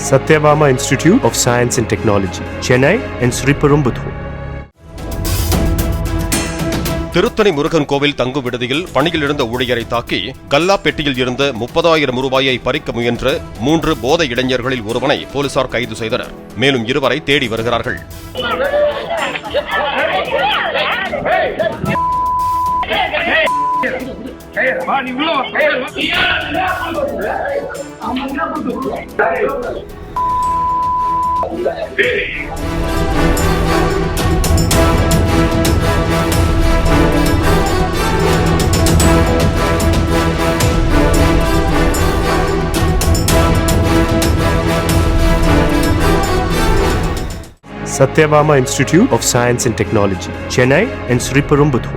Satyabama Institute of Science and Technology, Chennai and Sriperumbudur. Tiruttani Murugan கோவில் தங்கும் விடுதியில் பணியில் இருந்த ஊழியரை தாக்கி கல்லா பெட்டியில் இருந்த 30,000 ரூபாயை பறிக்க முயன்ற 3 போதை இளைஞர்களில் ஒருவனை போலீசார் கைது செய்தனர். மேலும் 2 தேடி வருகிறார்கள். Satyabama Institute of Science and Technology, Chennai and Sriperumbudur.